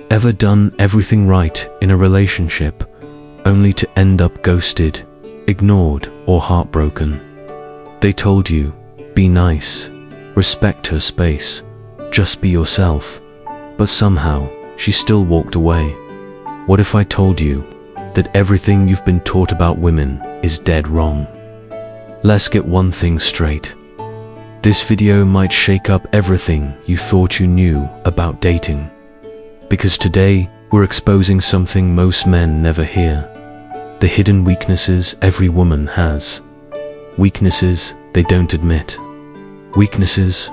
Ever done everything right in a relationship, only to end up ghosted, ignored, or heartbroken? They told you, be nice, respect her space, just be yourself, but somehow she still walked away. What if I told you that everything you've been taught about women is dead wrong? Let's get one thing straight. This video might shake up everything you thought you knew about dating. Because today, we're exposing something most men never hear. The hidden weaknesses every woman has. Weaknesses they don't admit. Weaknesses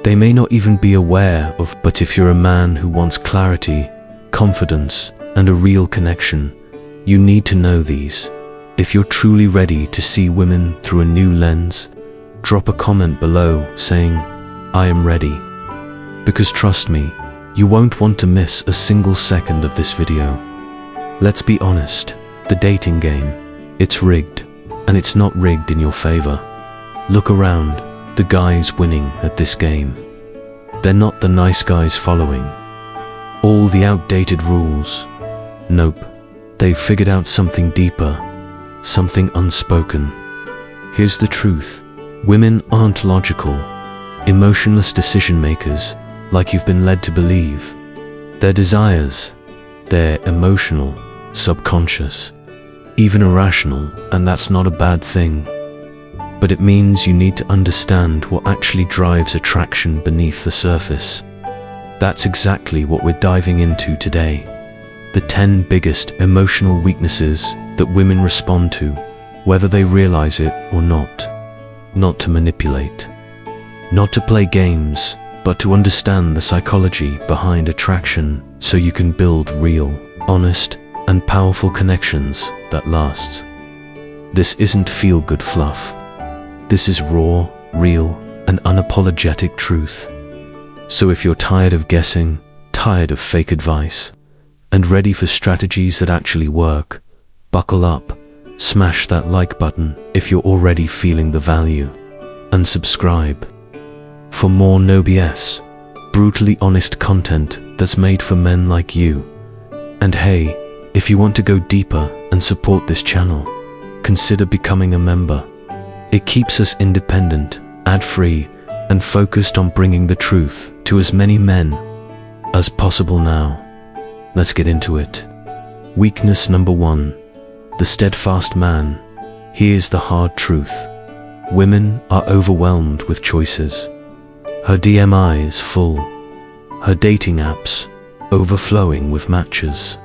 they may not even be aware of. But if you're a man who wants clarity, confidence, and a real connection, you need to know these. If you're truly ready to see women through a new lens, drop a comment below saying, I am ready. Because trust me, you won't want to miss a single second of this video. Let's be honest, the dating game, it's rigged, and it's not rigged in your favor. Look around, the guys winning at this game. They're not the nice guys following all the outdated rules. Nope, they've figured out something deeper, something unspoken. Here's the truth. Women aren't logical, emotionless decision makers like you've been led to believe. Their desires, they're emotional, subconscious, even irrational, and that's not a bad thing. But it means you need to understand what actually drives attraction beneath the surface. That's exactly what we're diving into today. The 10 biggest emotional weaknesses that women respond to, whether they realize it or not. Not to manipulate, not to play games, but to understand the psychology behind attraction so you can build real, honest, and powerful connections that last. This isn't feel-good fluff. This is raw, real, and unapologetic truth. So if you're tired of guessing, tired of fake advice, and ready for strategies that actually work, buckle up, smash that like button if you're already feeling the value, and subscribe for more no BS, brutally honest content that's made for men like you. And hey, if you want to go deeper and support this channel, consider becoming a member. It keeps us independent, ad-free, and focused on bringing the truth to as many men as possible now. Let's get into it. Weakness number 1. The steadfast man. Here's the hard truth. Women are overwhelmed with choices. Her DMI is full. Her dating apps overflowing with matches.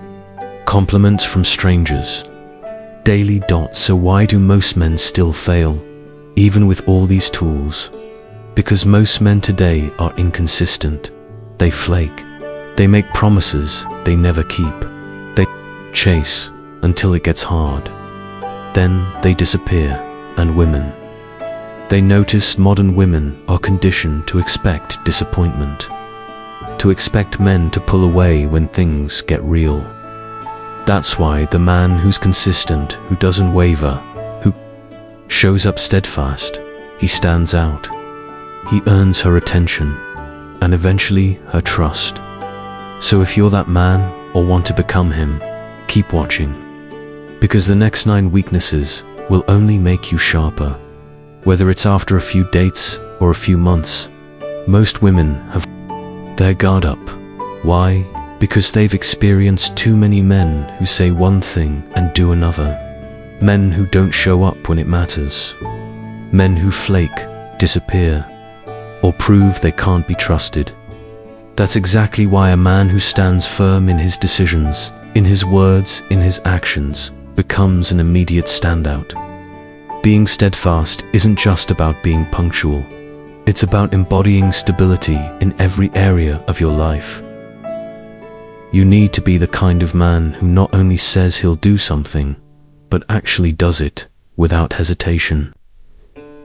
Compliments from strangers. Daily dots. So why do most men still fail, even with all these tools? Because most men today are inconsistent. They flake. They make promises they never keep. They chase until it gets hard. Then they disappear. And women, they notice modern women are conditioned to expect disappointment, to expect men to pull away when things get real. That's why the man who's consistent, who doesn't waver, who shows up steadfast, he stands out. He earns her attention, and eventually her trust. So if you're that man, or want to become him, keep watching. Because the next 9 weaknesses will only make you sharper. Whether it's after a few dates or a few months, most women have their guard up. Why? Because they've experienced too many men who say one thing and do another. Men who don't show up when it matters. Men who flake, disappear, or prove they can't be trusted. That's exactly why a man who stands firm in his decisions, in his words, in his actions, becomes an immediate standout. Being steadfast isn't just about being punctual. It's about embodying stability in every area of your life. You need to be the kind of man who not only says he'll do something, but actually does it without hesitation.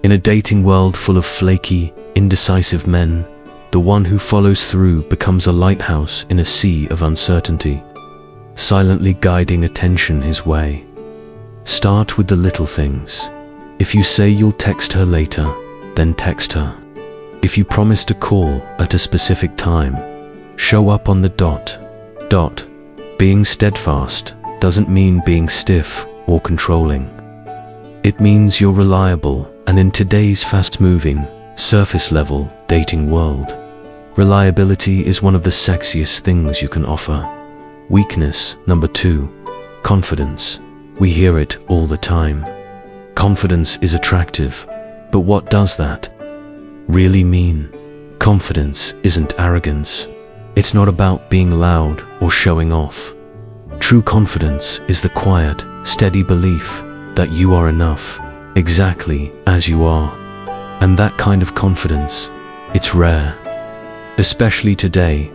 In a dating world full of flaky, indecisive men, the one who follows through becomes a lighthouse in a sea of uncertainty, silently guiding attention his way. Start with the little things. If you say you'll text her later, then text her. If you promise to call at a specific time, show up on the dot. Being steadfast doesn't mean being stiff or controlling. It means you're reliable, and in today's fast-moving, surface-level dating world, reliability is one of the sexiest things you can offer. Weakness number 2, confidence. We hear it all the time. Confidence is attractive, but what does that really mean? Confidence isn't arrogance. It's not about being loud or showing off. True confidence is the quiet, steady belief that you are enough, exactly as you are. And that kind of confidence, it's rare. Especially today,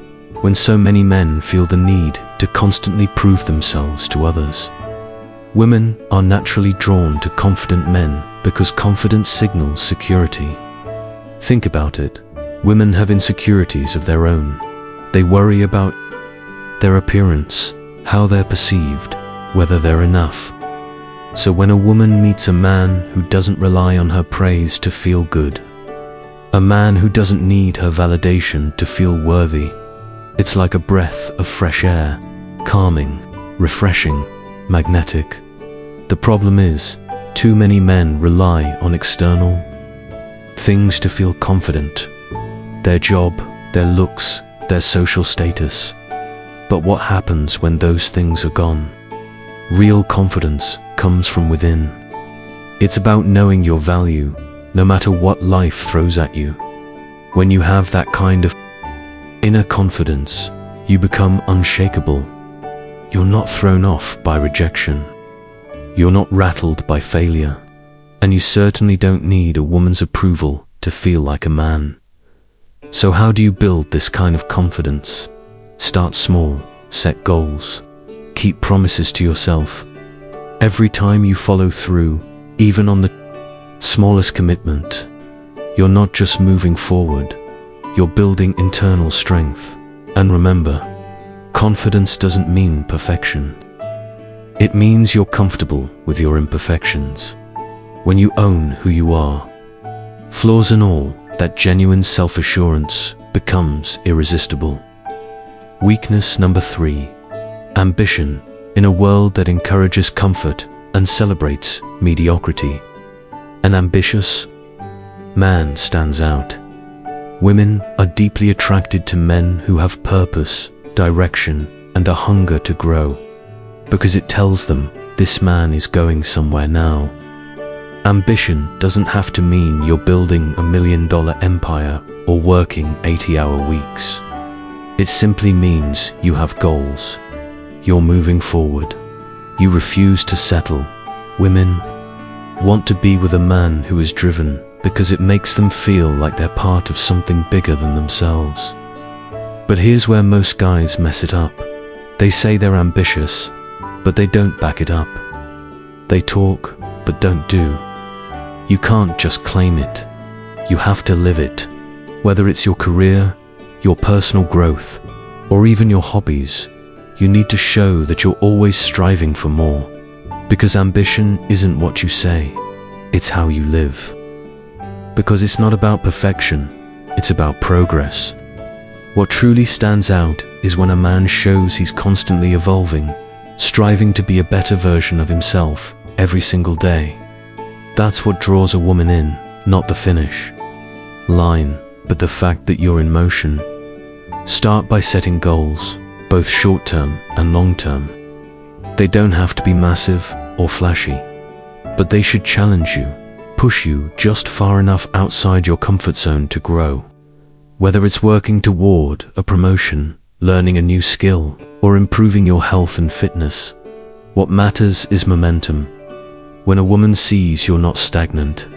when so many men feel the need to constantly prove themselves to others. Women are naturally drawn to confident men because confidence signals security. Think about it. Women have insecurities of their own. They worry about their appearance, how they're perceived, whether they're enough. So when a woman meets a man who doesn't rely on her praise to feel good, a man who doesn't need her validation to feel worthy, it's like a breath of fresh air, calming, refreshing, magnetic. The problem is, too many men rely on external things to feel confident. Their job, their looks, their social status. But what happens when those things are gone? Real confidence comes from within. It's about knowing your value, no matter what life throws at you. When you have that kind of inner confidence, you become unshakable. You're not thrown off by rejection. You're not rattled by failure. And you certainly don't need a woman's approval to feel like a man. So how do you build this kind of confidence? Start small, set goals, keep promises to yourself. Every time you follow through, even on the smallest commitment, you're not just moving forward, you're building internal strength. And remember, confidence doesn't mean perfection. It means you're comfortable with your imperfections. When you own who you are, flaws and all, that genuine self-assurance becomes irresistible. Weakness number 3, ambition. In a world that encourages comfort and celebrates mediocrity, an ambitious man stands out. Women are deeply attracted to men who have purpose, direction, and a hunger to grow, because it tells them this man is going somewhere now. Ambition doesn't have to mean you're building $1 million empire or working 80-hour weeks. It simply means you have goals. You're moving forward. You refuse to settle. Women want to be with a man who is driven because it makes them feel like they're part of something bigger than themselves. But here's where most guys mess it up. They say they're ambitious, but they don't back it up. They talk, but don't do. You can't just claim it. You have to live it. Whether it's your career, your personal growth, or even your hobbies, you need to show that you're always striving for more. Because ambition isn't what you say, it's how you live. Because it's not about perfection, it's about progress. What truly stands out is when a man shows he's constantly evolving, striving to be a better version of himself every single day. That's what draws a woman in, not the finish line, but the fact that you're in motion. Start by setting goals, both short-term and long-term. They don't have to be massive or flashy, but they should challenge you, push you just far enough outside your comfort zone to grow. Whether it's working toward a promotion, learning a new skill, or improving your health and fitness, what matters is momentum. When a woman sees you're not stagnant,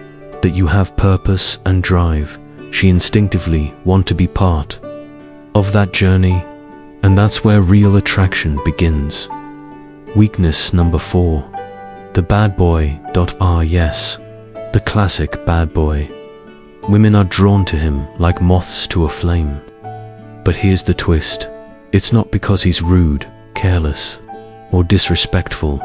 that you have purpose and drive, she instinctively wants to be part of that journey, and that's where real attraction begins. Weakness number 4, the bad boy. Yes, the classic bad boy. Women are drawn to him like moths to a flame. But here's the twist. It's not because he's rude, careless, or disrespectful.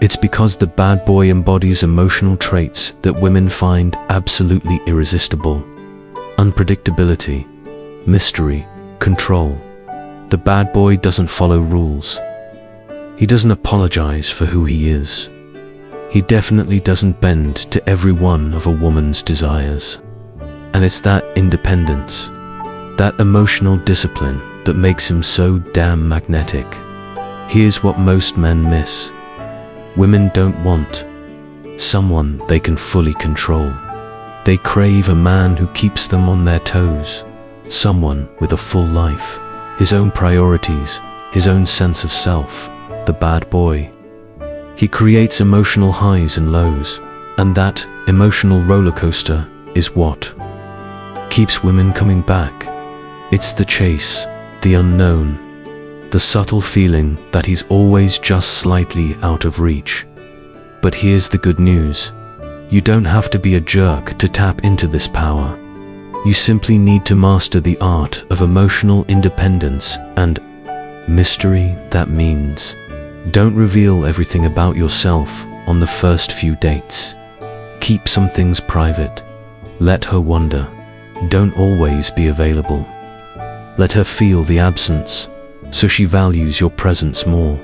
It's because the bad boy embodies emotional traits that women find absolutely irresistible. Unpredictability, mystery, control. The bad boy doesn't follow rules. He doesn't apologize for who he is. He definitely doesn't bend to every one of a woman's desires. And it's that independence, that emotional discipline that makes him so damn magnetic. Here's what most men miss. Women don't want someone they can fully control. They crave a man who keeps them on their toes, someone with a full life, his own priorities, his own sense of self. The bad boy. He creates emotional highs and lows, and that emotional roller coaster is what keeps women coming back. It's the chase, the unknown, the subtle feeling that he's always just slightly out of reach. But here's the good news. You don't have to be a jerk to tap into this power. You simply need to master the art of emotional independence and mystery. That means don't reveal everything about yourself on the first few dates. Keep some things private. Let her wonder. Don't always be available. Let her feel the absence, so she values your presence more.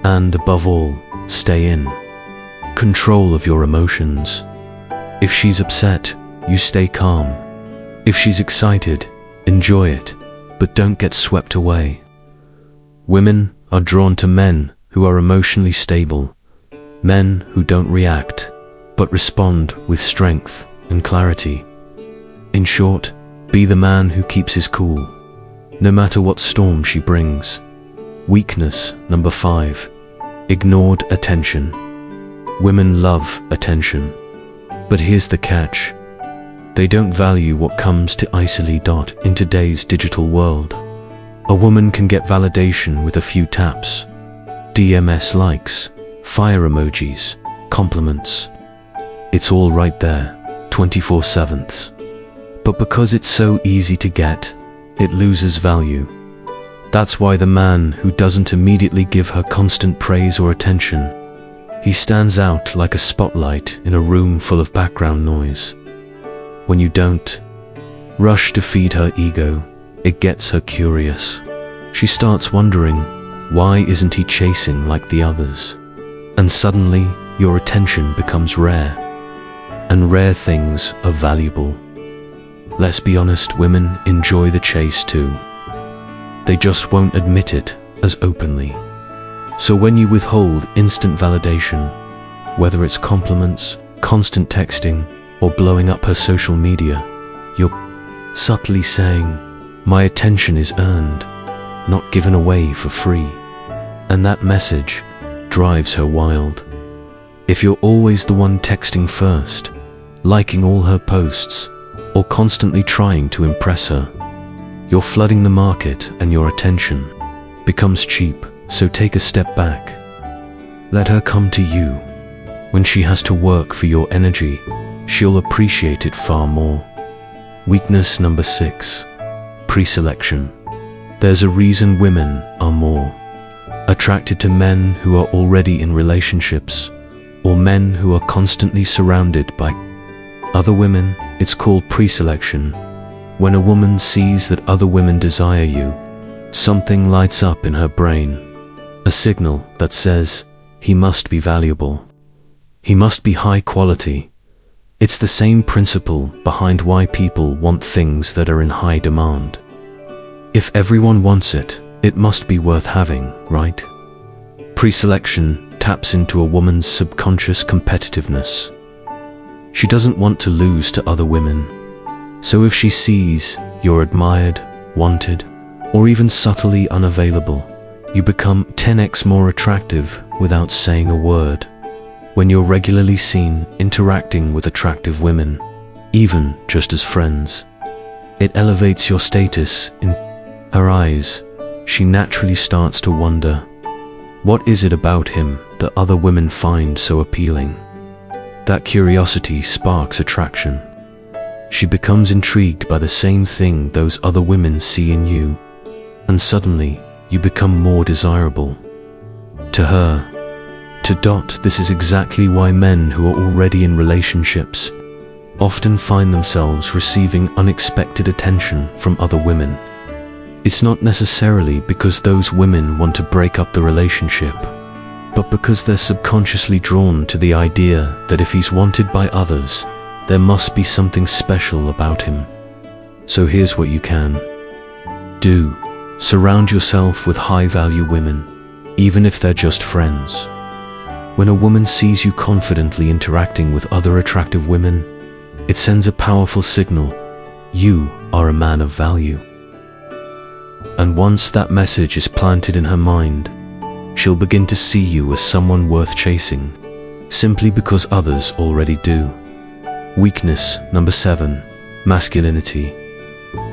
And above all, stay in control of your emotions. If she's upset, you stay calm. If she's excited, enjoy it, but don't get swept away. Women are drawn to men who are emotionally stable, men who don't react, but respond with strength and clarity. In short, be the man who keeps his cool, no matter what storm she brings. Weakness number 5. Ignored attention. Women love attention. But here's the catch. They don't value what comes to easily. In today's digital world, a woman can get validation with a few taps. DMS likes, fire emojis, compliments. It's all right there, 24/7. But because it's so easy to get, it loses value. That's why the man who doesn't immediately give her constant praise or attention, he stands out like a spotlight in a room full of background noise. When you don't rush to feed her ego, it gets her curious. She starts wondering, why isn't he chasing like the others? And suddenly, your attention becomes rare. And rare things are valuable. Let's be honest, women enjoy the chase too. They just won't admit it as openly. So when you withhold instant validation, whether it's compliments, constant texting, or blowing up her social media, you're subtly saying, my attention is earned, not given away for free. And that message drives her wild. If you're always the one texting first, liking all her posts, or constantly trying to impress her, you're flooding the market and your attention becomes cheap. So take a step back. Let her come to you. When she has to work for your energy, she'll appreciate it far more. Weakness number 6. Pre-selection. There's a reason women are more attracted to men who are already in relationships, or men who are constantly surrounded by other women. It's called pre-selection. When a woman sees that other women desire you, something lights up in her brain, a signal that says, he must be valuable. He must be high quality. It's the same principle behind why people want things that are in high demand. If everyone wants it, it must be worth having, right? Pre-selection taps into a woman's subconscious competitiveness. She doesn't want to lose to other women. So if she sees you're admired, wanted, or even subtly unavailable, you become 10x more attractive without saying a word. When you're regularly seen interacting with attractive women, even just as friends, it elevates your status in her eyes. She naturally starts to wonder, what is it about him that other women find so appealing? That curiosity sparks attraction. She becomes intrigued by the same thing those other women see in you, and suddenly you become more desirable to her. This is exactly why men who are already in relationships often find themselves receiving unexpected attention from other women. It's not necessarily because those women want to break up the relationship, but because they're subconsciously drawn to the idea that if he's wanted by others, there must be something special about him. So here's what you can do. Surround yourself with high-value women, even if they're just friends. When a woman sees you confidently interacting with other attractive women, it sends a powerful signal: you are a man of value. And once that message is planted in her mind, she'll begin to see you as someone worth chasing, simply because others already do. Weakness number 7, masculinity.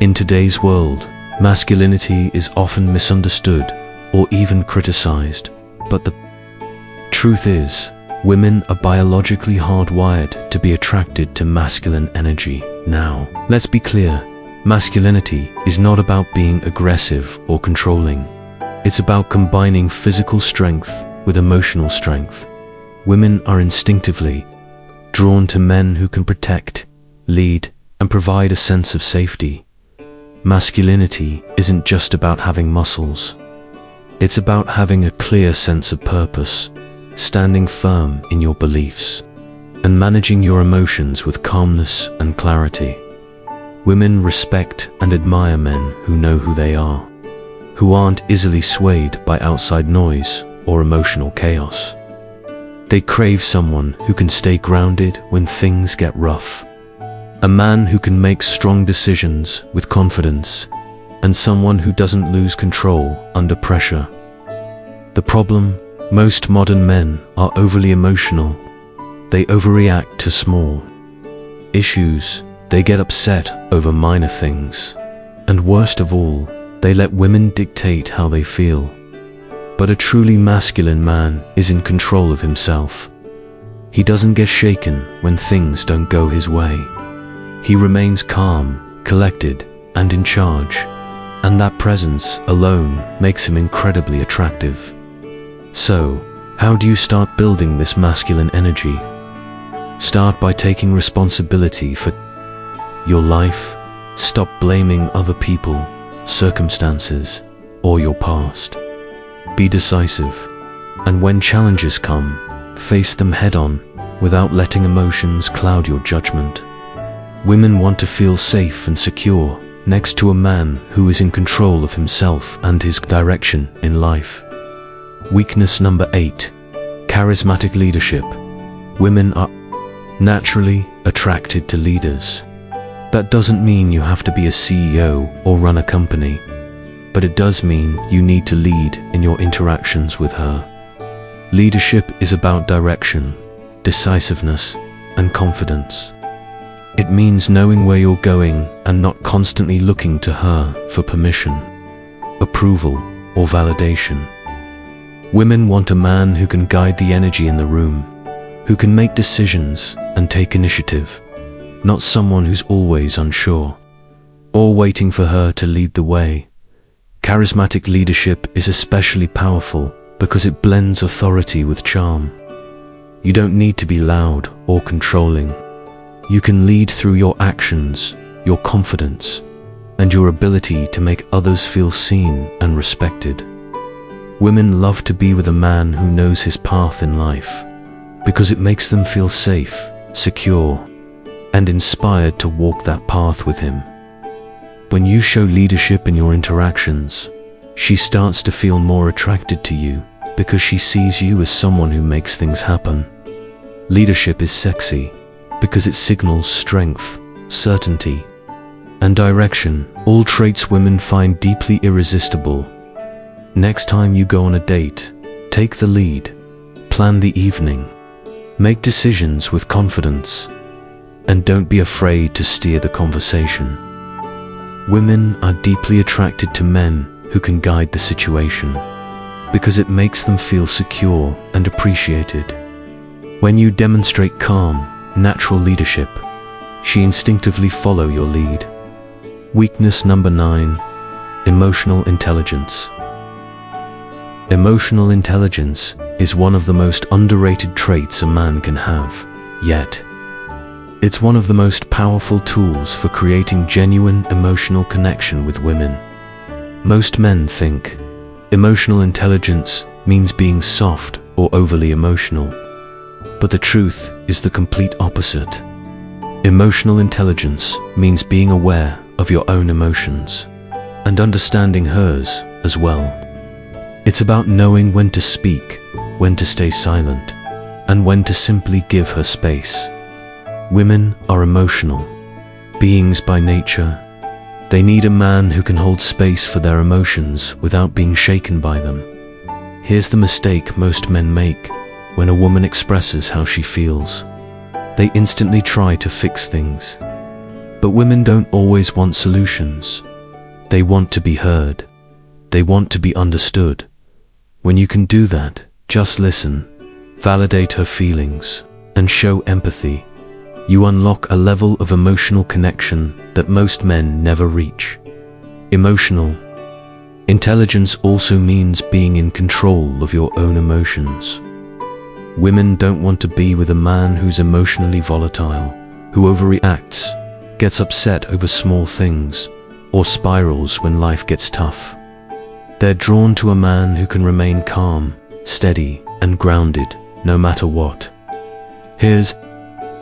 In today's world, masculinity is often misunderstood or even criticized, but the truth is, women are biologically hardwired to be attracted to masculine energy. Now, let's be clear, masculinity is not about being aggressive or controlling. It's about combining physical strength with emotional strength. Women are instinctively drawn to men who can protect, lead, and provide a sense of safety. Masculinity isn't just about having muscles. It's about having a clear sense of purpose, standing firm in your beliefs, and managing your emotions with calmness and clarity. Women respect and admire men who know who they are, who aren't easily swayed by outside noise or emotional chaos. They crave someone who can stay grounded when things get rough, a man who can make strong decisions with confidence, and someone who doesn't lose control under pressure. The problem: most modern men are overly emotional. They overreact to small issues. They get upset over minor things. And worst of all, they let women dictate how they feel. But a truly masculine man is in control of himself. He doesn't get shaken when things don't go his way. He remains calm, collected, and in charge. And that presence alone makes him incredibly attractive. So, how do you start building this masculine energy? Start by taking responsibility for your life. Stop blaming other people, circumstances, or your past. Be decisive, and when challenges come, face them head-on without letting emotions cloud your judgment. Women want to feel safe and secure next to a man who is in control of himself and his direction in life. Weakness number 8, charismatic leadership. Women are naturally attracted to leaders. That doesn't mean you have to be a CEO or run a company, but it does mean you need to lead in your interactions with her. Leadership is about direction, decisiveness, and confidence. It means knowing where you're going and not constantly looking to her for permission, approval, or validation. Women want a man who can guide the energy in the room, who can make decisions and take initiative, not someone who's always unsure, or waiting for her to lead the way. Charismatic leadership is especially powerful because it blends authority with charm. You don't need to be loud or controlling. You can lead through your actions, your confidence, and your ability to make others feel seen and respected. Women love to be with a man who knows his path in life, because it makes them feel safe, secure, and inspired to walk that path with him. When you show leadership in your interactions, she starts to feel more attracted to you because she sees you as someone who makes things happen. Leadership is sexy because it signals strength, certainty, and direction, all traits women find deeply irresistible. Next time you go on a date, take the lead, plan the evening, make decisions with confidence, and don't be afraid to steer the conversation. Women are deeply attracted to men who can guide the situation, because it makes them feel secure and appreciated. When you demonstrate calm, natural leadership, she instinctively follows your lead. Weakness number 9, emotional intelligence. Emotional intelligence is one of the most underrated traits a man can have, yet it's one of the most powerful tools for creating genuine emotional connection with women. Most men think emotional intelligence means being soft or overly emotional. But the truth is the complete opposite. Emotional intelligence means being aware of your own emotions and understanding hers as well. It's about knowing when to speak, when to stay silent, and when to simply give her space. Women are emotional beings by nature. They need a man who can hold space for their emotions without being shaken by them. Here's the mistake most men make when a woman expresses how she feels. They instantly try to fix things. But women don't always want solutions. They want to be heard. They want to be understood. When you can do that, just listen, validate her feelings, and show empathy. You unlock a level of emotional connection that most men never reach. Emotional intelligence also means being in control of your own emotions. Women don't want to be with a man who's emotionally volatile, who overreacts, gets upset over small things, or spirals when life gets tough. They're drawn to a man who can remain calm, steady, and grounded, no matter what. Here's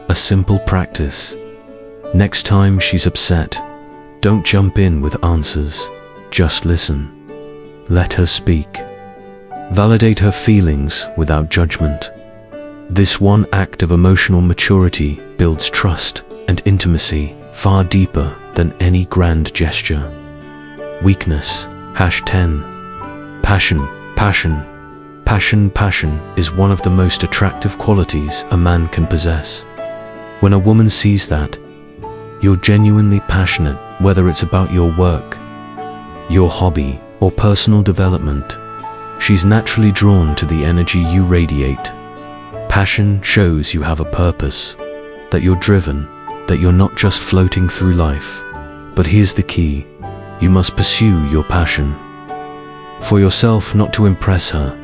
a simple practice. Next time she's upset, don't jump in with answers. Just listen. Let her speak. Validate her feelings without judgment. This one act of emotional maturity builds trust and intimacy far deeper than any grand gesture. Weakness. #10. Passion is one of the most attractive qualities a man can possess. When a woman sees that you're genuinely passionate, whether it's about your work, your hobby, or personal development, she's naturally drawn to the energy you radiate. Passion shows you have a purpose, that you're driven, that you're not just floating through life. But here's the key: you must pursue your passion. For yourself, not to impress her.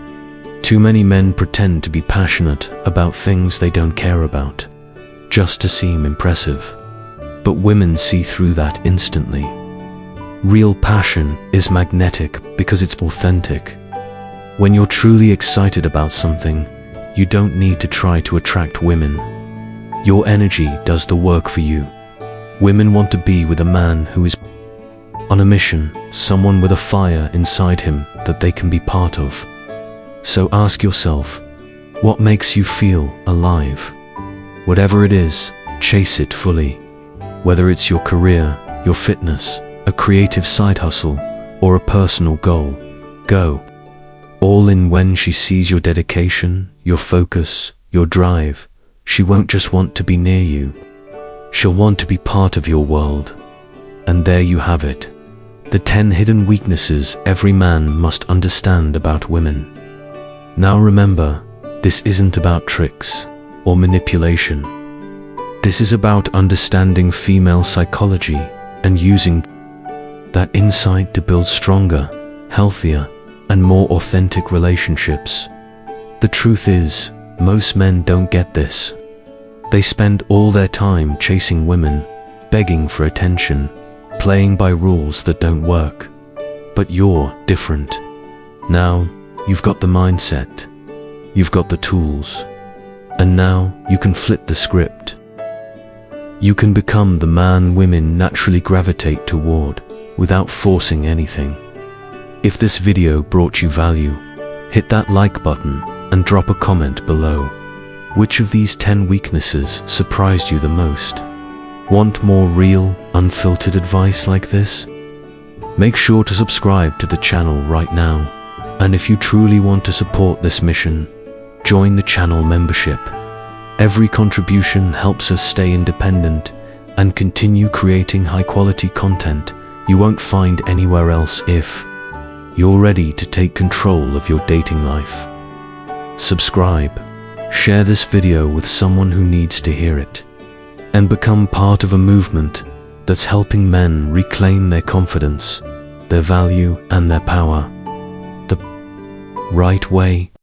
Too many men pretend to be passionate about things they don't care about, just to seem impressive. But women see through that instantly. Real passion is magnetic because it's authentic. When you're truly excited about something, you don't need to try to attract women. Your energy does the work for you. Women want to be with a man who is on a mission, someone with a fire inside him that they can be part of. So ask yourself, what makes you feel alive? Whatever it is, chase it fully. Whether it's your career, your fitness, a creative side hustle, or a personal goal, go all in. When she sees your dedication, your focus, your drive, she won't just want to be near you. She'll want to be part of your world. And there you have it. The 10 hidden weaknesses every man must understand about women. Now remember, this isn't about tricks or manipulation. This is about understanding female psychology and using that insight to build stronger, healthier, and more authentic relationships. The truth is, most men don't get this. They spend all their time chasing women, begging for attention, playing by rules that don't work. But you're different. Now, you've got the mindset. You've got the tools. And now, you can flip the script. You can become the man women naturally gravitate toward, without forcing anything. If this video brought you value, hit that like button and drop a comment below. Which of these 10 weaknesses surprised you the most? Want more real, unfiltered advice like this? Make sure to subscribe to the channel right now. And if you truly want to support this mission, join the channel membership. Every contribution helps us stay independent and continue creating high-quality content you won't find anywhere else. If you're ready to take control of your dating life, subscribe, share this video with someone who needs to hear it, and become part of a movement that's helping men reclaim their confidence, their value, and their power. The right way